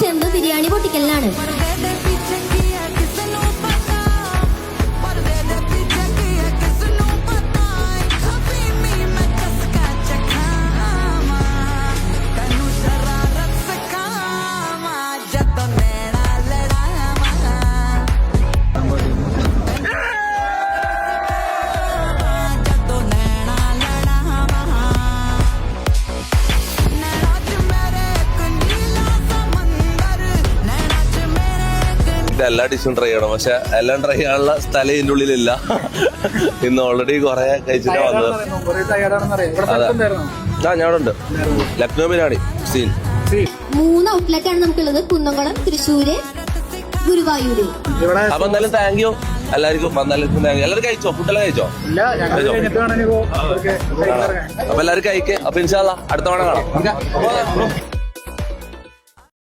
ചെമ്പ് ബിരിയാണി പൊട്ടിക്കലിനാണ്. എല്ലാ ഡിഷും ട്രൈ ചെയ്യണം, പക്ഷെ എല്ലാം ട്രൈ ചെയ്യാനുള്ള സ്ഥലം ഇതിന്റെ ഉള്ളിലില്ല. ഇന്ന് ഓൾറെഡി കുറെ കഴിച്ചിട്ടാ വന്നത്. ഞാനുണ്ട്. ലക്നോ ബിരിയാണി സീൻ 3 ഔട്ട്ലെറ്റ് ആണ് നമുക്കുള്ളത്. കുന്നംകുളം, തൃശ്ശൂര്, ഗുരുവായൂര്. അപ്പൊ എന്തായാലും താങ്ക് യു എല്ലാവർക്കും. എല്ലാവരും കഴിച്ചോ? ഫുഡെല്ലാം കഴിച്ചോ? അപ്പൊ എല്ലാവരും കഴിക്കേ. അപ്പൊ ഇൻഷാ അല്ലാ അടുത്ത തവണ കാണാം.